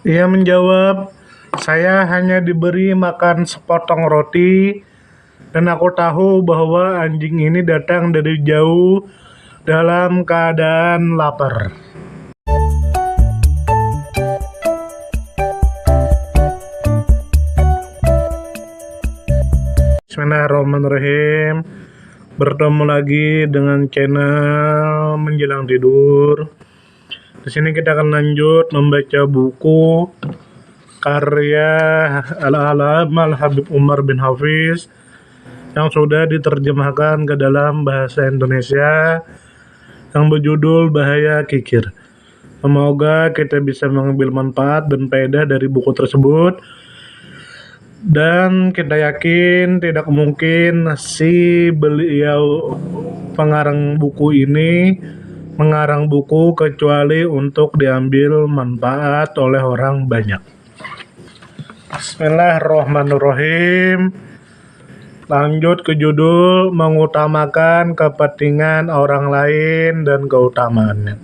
Ia menjawab, "Saya hanya diberi makan sepotong roti, dan aku tahu bahwa anjing ini datang dari jauh dalam keadaan lapar." Bismillahirrahmanirrahim. Bertemu lagi dengan channel Menjelang Tidur. Di sini kita akan lanjut membaca buku karya Al-Allamah Habib Umar bin Hafiz yang sudah diterjemahkan ke dalam bahasa Indonesia yang berjudul Bahaya Kikir. Semoga kita bisa mengambil manfaat dan faedah dari buku tersebut, dan kita yakin tidak mungkin si beliau pengarang buku ini mengarang buku kecuali untuk diambil manfaat oleh orang banyak. Bismillahirrahmanirrahim. Lanjut ke judul, mengutamakan kepentingan orang lain dan keutamaannya.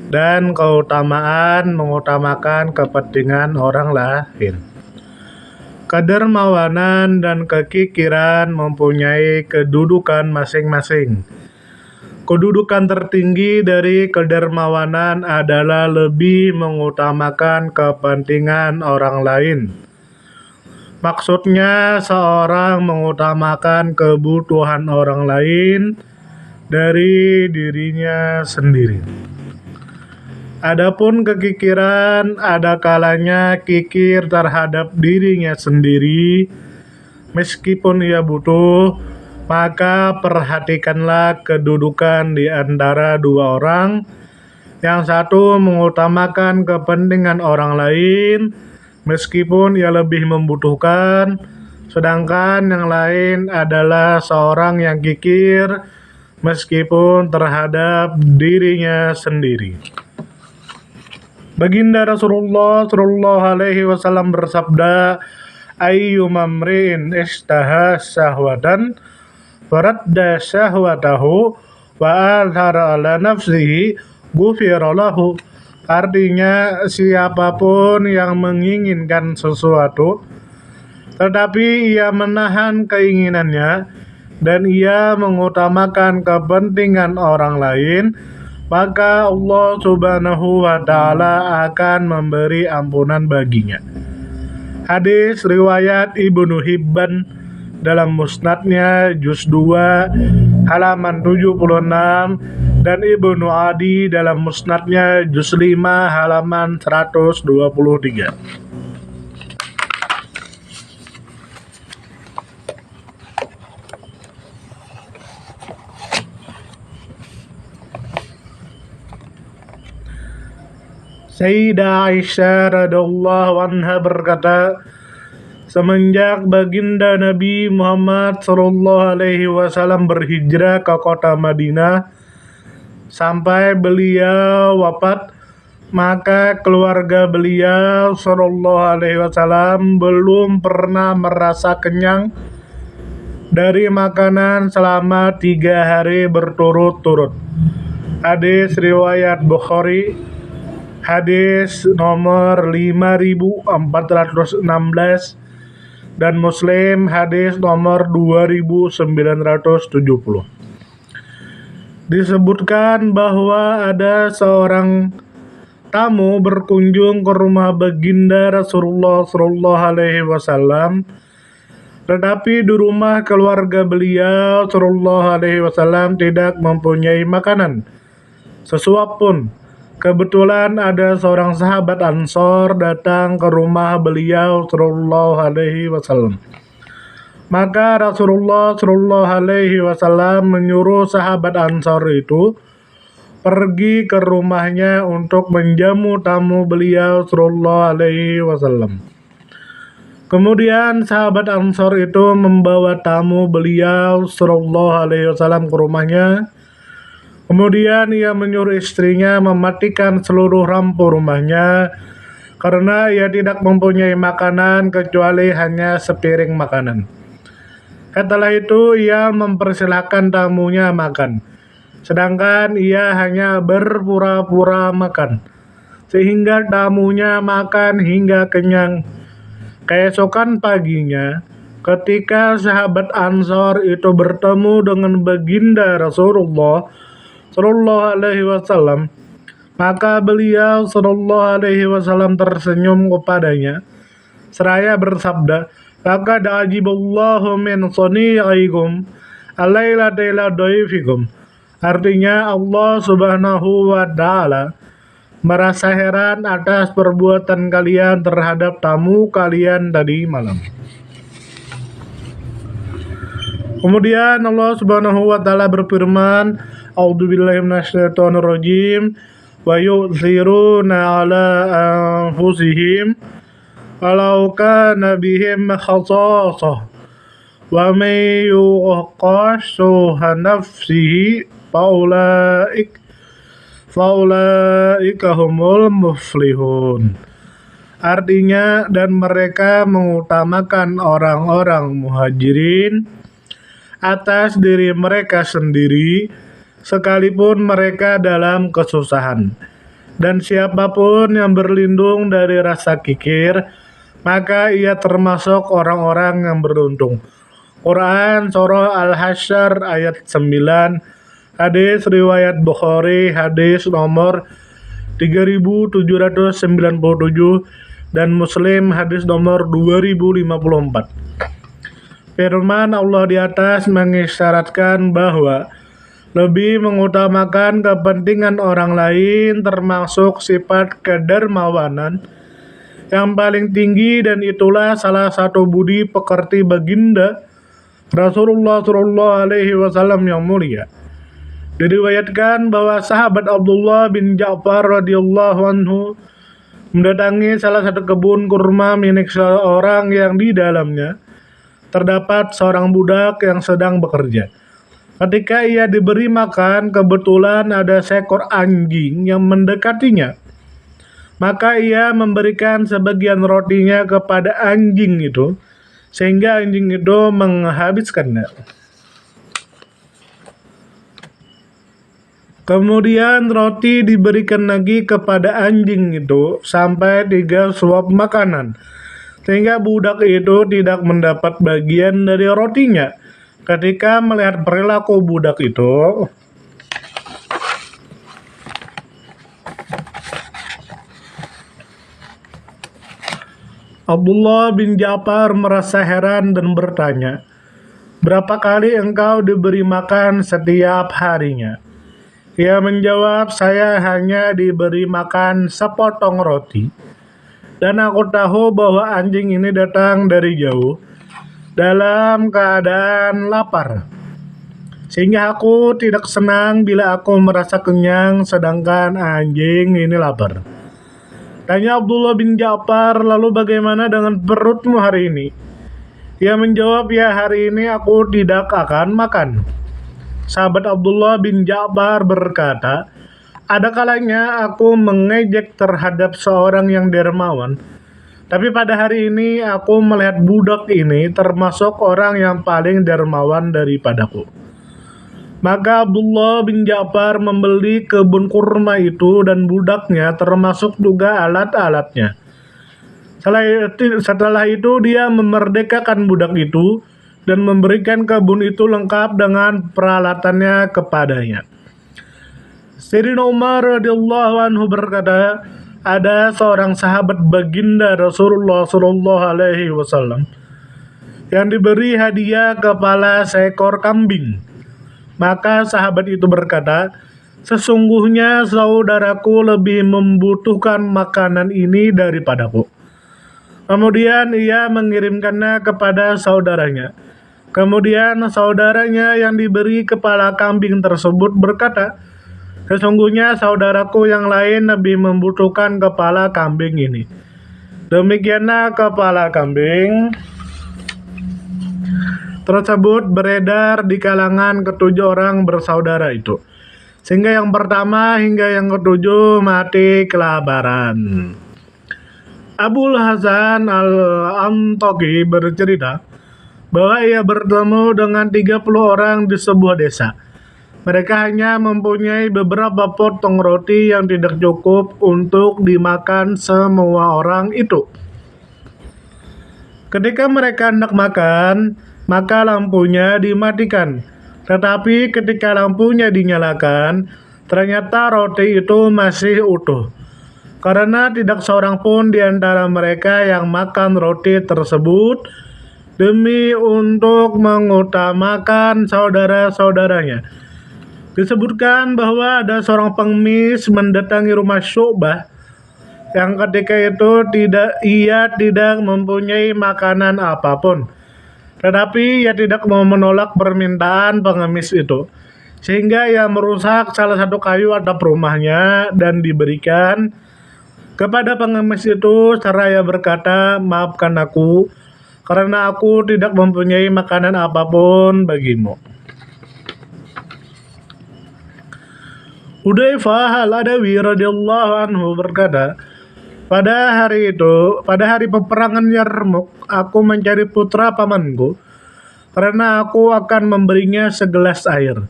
Dan keutamaan mengutamakan kepentingan orang lain. Kedermawanan dan kekikiran mempunyai kedudukan masing-masing. Kedudukan tertinggi dari kedermawanan adalah lebih mengutamakan kepentingan orang lain. Maksudnya, seorang mengutamakan kebutuhan orang lain dari dirinya sendiri. Adapun kekikiran, ada kalanya kikir terhadap dirinya sendiri, meskipun ia butuh. Maka perhatikanlah kedudukan di antara dua orang. Yang satu mengutamakan kepentingan orang lain, meskipun ia lebih membutuhkan, sedangkan yang lain adalah seorang yang kikir, meskipun terhadap dirinya sendiri. Baginda Rasulullah Shallallahu Alaihi Wasallam bersabda, "Ayyuma mri'in istaha syahwatan faradda syahwatahu wa athara ala nafsihi ghufira lahu." Artinya, siapapun yang menginginkan sesuatu tetapi ia menahan keinginannya dan ia mengutamakan kepentingan orang lain, maka Allah Subhanahu wa Ta'ala akan memberi ampunan baginya. Hadis riwayat Ibnu Hibban dalam Musnadnya juz 2 halaman 76 dan Ibnu Adi dalam Musnadnya juz 5 halaman 123. Sayyidah Aisyah radhiyallahu anha berkata, semenjak baginda Nabi Muhammad sallallahu alaihi wasallam berhijrah ke kota Madinah sampai beliau wafat, maka keluarga beliau sallallahu alaihi wasallam belum pernah merasa kenyang dari makanan selama 3 hari berturut-turut. Hadis riwayat Bukhari. Hadis nomor 5416 dan Muslim hadis nomor 2970. Disebutkan bahwa ada seorang tamu berkunjung ke rumah baginda Rasulullah Shallallahu Alaihi Wasallam, tetapi di rumah keluarga beliau Shallallahu Alaihi Wasallam tidak mempunyai makanan sesuap pun. Kebetulan ada seorang sahabat Ansor datang ke rumah beliau Shallallahu Alaihi Wasallam. Maka Rasulullah Shallallahu Alaihi Wasallam menyuruh sahabat Ansor itu pergi ke rumahnya untuk menjamu tamu beliau Shallallahu Alaihi Wasallam. Kemudian sahabat Ansor itu membawa tamu beliau Shallallahu Alaihi Wasallam ke rumahnya. Kemudian ia menyuruh istrinya mematikan seluruh lampu rumahnya karena ia tidak mempunyai makanan kecuali hanya sepiring makanan. Setelah itu ia mempersilahkan tamunya makan, sedangkan ia hanya berpura-pura makan. sehingga tamunya makan hingga kenyang. Keesokan paginya, ketika sahabat Ansor itu bertemu dengan baginda Rasulullah Shallallahu Alaihi Wasallam, maka beliau Shallallahu Alaihi Wasallam tersenyum kepadanya, seraya bersabda, "Laqad ajiballahu min sani'ikum alaila taila doifikum." Artinya Allah Subhanahu wa Ta'ala merasa heran atas perbuatan kalian terhadap tamu kalian tadi malam. Kemudian Allah Subhanahu wa Ta'ala berfirman, "A'udzubillahi minasyaitonirrajim, wa yu'thiruna 'ala anfusihim walau kana bihim khassasah wa may yuqashuha nafsihi faulaika humul muflihun." Artinya, dan mereka mengutamakan orang-orang muhajirin atas diri mereka sendiri sekalipun mereka dalam kesusahan. Dan siapapun yang berlindung dari rasa kikir, maka ia termasuk orang-orang yang beruntung. Quran Surah Al-Hasyr ayat 9, hadis riwayat Bukhari, hadis nomor 3797, dan Muslim hadis nomor 2054. Firman Allah di atas mengisyaratkan bahwa lebih mengutamakan kepentingan orang lain termasuk sifat kedermawanan yang paling tinggi, dan itulah salah satu budi pekerti baginda Rasulullah Shallallahu Alaihi Wasallam yang mulia. Diriwayatkan bahwa sahabat Abdullah bin Ja'far radhiyallahu anhu mendatangi salah satu kebun kurma milik seorang yang di dalamnya terdapat seorang budak yang sedang bekerja. Ketika ia diberi makan, kebetulan ada seekor anjing yang mendekatinya. Maka ia memberikan sebagian rotinya kepada anjing itu, sehingga anjing itu menghabiskannya. Kemudian roti diberikan lagi kepada anjing itu sampai 3 suap makanan, sehingga budak itu tidak mendapat bagian dari rotinya. Ketika melihat perilaku budak itu, Abdullah bin Ja'far merasa heran dan bertanya, "Berapa kali engkau diberi makan setiap harinya?" Ia menjawab, "Saya hanya diberi makan sepotong roti. Dan aku tahu bahwa anjing ini datang dari jauh dalam keadaan lapar, sehingga aku tidak senang bila aku merasa kenyang sedangkan anjing ini lapar." Tanya Abdullah bin Ja'far, "Lalu bagaimana dengan perutmu hari ini?" Ia menjawab, "Ya, hari ini aku tidak akan makan." Sahabat Abdullah bin Ja'far berkata, "Ada kalanya aku mengejek terhadap seorang yang dermawan, tapi pada hari ini aku melihat budak ini termasuk orang yang paling dermawan daripadaku." Maka Abdullah bin Ja'far membeli kebun kurma itu dan budaknya termasuk juga alat-alatnya. Setelah itu dia memerdekakan budak itu dan memberikan kebun itu lengkap dengan peralatannya kepadanya. Sayyidina Umar radhiyallahu anhu berkata, ada seorang sahabat baginda Rasulullah Shallallahu Alaihi Wasallam yang diberi hadiah kepala seekor kambing. Maka sahabat itu berkata, "Sesungguhnya saudaraku lebih membutuhkan makanan ini daripadaku." Kemudian ia mengirimkannya kepada saudaranya. Kemudian saudaranya yang diberi kepala kambing tersebut berkata, "Sesungguhnya saudaraku yang lain lebih membutuhkan kepala kambing ini." Demikianlah kepala kambing tersebut beredar di kalangan ketujuh orang bersaudara itu, sehingga yang pertama hingga yang ketujuh mati kelaparan. Abul Hasan Al-Antaqi bercerita bahwa ia bertemu dengan 30 orang di sebuah desa. Mereka hanya mempunyai beberapa potong roti yang tidak cukup untuk dimakan semua orang itu. Ketika mereka hendak makan, maka lampunya dimatikan. Tetapi ketika lampunya dinyalakan, ternyata roti itu masih utuh. Karena tidak seorang pun di antara mereka yang makan roti tersebut demi untuk mengutamakan saudara-saudaranya. Disebutkan bahwa ada seorang pengemis mendatangi rumah Syu'bah yang ketika itu ia tidak mempunyai makanan apapun. Tetapi ia tidak mau menolak permintaan pengemis itu. Sehingga ia merusak salah satu kayu atap rumahnya dan diberikan kepada pengemis itu, seraya berkata, "Maafkan aku, karena aku tidak mempunyai makanan apapun bagimu." Hudzaifah al-Adawi radhiyallahu anhu berkata, pada hari peperangan Yarmuk, aku mencari putra pamanku, karena aku akan memberinya segelas air.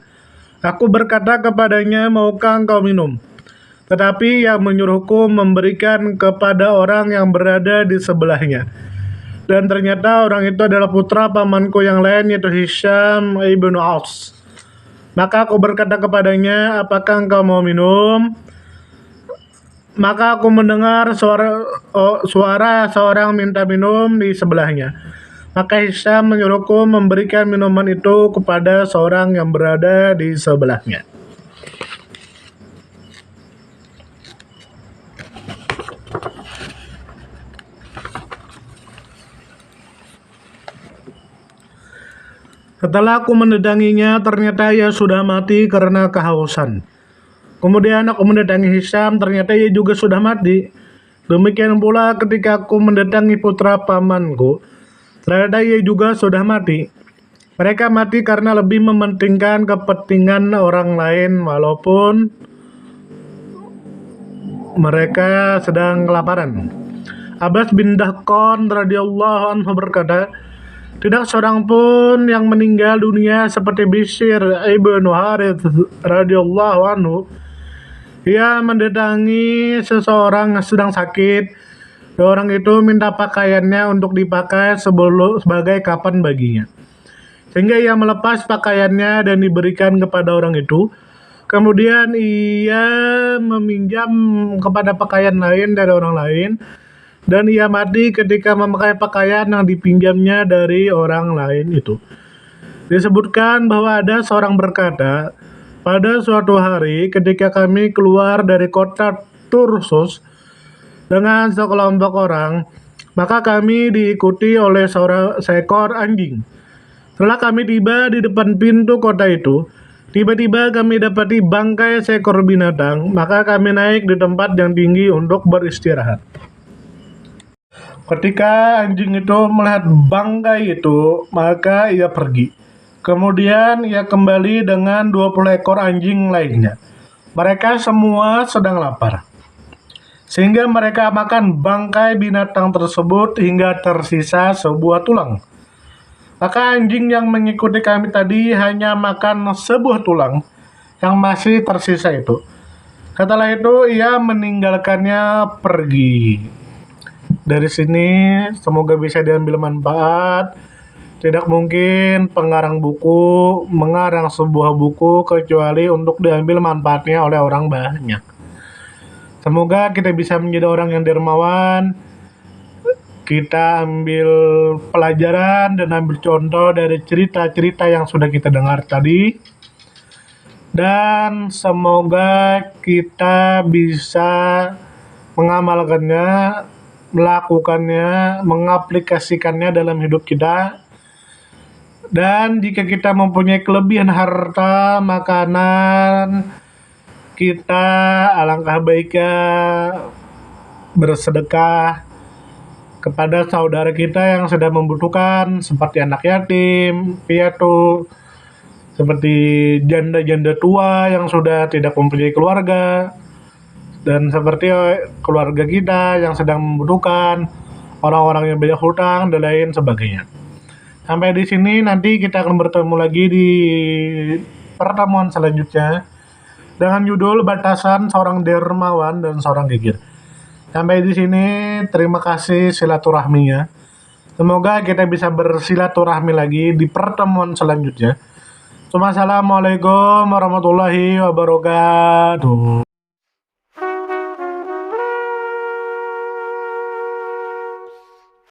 Aku berkata kepadanya, "Maukah engkau minum?" Tetapi ia menyuruhku memberikan kepada orang yang berada di sebelahnya. Dan ternyata orang itu adalah putra pamanku yang lain, yaitu Hisham ibnu Aus. Maka aku berkata kepadanya, "Apakah engkau mau minum?" Maka aku mendengar suara seorang minta minum di sebelahnya. Maka Hisham menyuruhku memberikan minuman itu kepada seorang yang berada di sebelahnya. Setelah aku mendatanginya, ternyata ia sudah mati karena kehausan. Kemudian aku mendatangi Hisham, ternyata ia juga sudah mati. Demikian pula ketika aku mendatangi putra pamanku, ternyata ia juga sudah mati. Mereka mati karena lebih mementingkan kepentingan orang lain walaupun mereka sedang kelaparan. Abbas bin Dahqan radhiyallahu anhu berkata, tidak seorang pun yang meninggal dunia seperti Bishr ibnu Harith radhiyallahu anhu. Ia mendatangi seseorang yang sedang sakit. Orang itu minta pakaiannya untuk dipakai sebagai kapan baginya. Sehingga ia melepas pakaiannya dan diberikan kepada orang itu. Kemudian ia meminjam kepada pakaian lain dari orang lain. Dan ia mati ketika memakai pakaian yang dipinjamnya dari orang lain itu. Disebutkan bahwa ada seorang berkata, pada suatu hari ketika kami keluar dari kota Tursus dengan sekelompok orang, maka kami diikuti oleh seekor anjing. Setelah kami tiba di depan pintu kota itu, tiba-tiba kami dapati bangkai seekor binatang, maka kami naik di tempat yang tinggi untuk beristirahat. Ketika anjing itu melihat bangkai itu, maka ia pergi. Kemudian ia kembali dengan 20 ekor anjing lainnya. Mereka semua sedang lapar. Sehingga mereka makan bangkai binatang tersebut hingga tersisa sebuah tulang. Maka anjing yang mengikuti kami tadi hanya makan sebuah tulang yang masih tersisa itu. Setelah itu ia meninggalkannya pergi. Dari sini semoga bisa diambil manfaat. Tidak mungkin pengarang buku mengarang sebuah buku kecuali untuk diambil manfaatnya oleh orang banyak. Semoga kita bisa menjadi orang yang dermawan. Kita ambil pelajaran dan ambil contoh dari cerita-cerita yang sudah kita dengar tadi. Dan semoga kita bisa mengamalkannya, melakukannya, mengaplikasikannya dalam hidup kita. Dan jika kita mempunyai kelebihan harta, makanan, kita alangkah baiknya bersedekah kepada saudara kita yang sedang membutuhkan, seperti anak yatim, piatu, seperti janda-janda tua yang sudah tidak mempunyai keluarga, dan seperti keluarga kita yang sedang membutuhkan, orang-orang yang banyak hutang dan lain sebagainya. Sampai di sini, nanti kita akan bertemu lagi di pertemuan selanjutnya dengan judul Batasan Seorang Dermawan dan Seorang Gigir. Sampai di sini, terima kasih silaturahminya. Semoga kita bisa bersilaturahmi lagi di pertemuan selanjutnya. Assalamualaikum warahmatullahi wabarakatuh.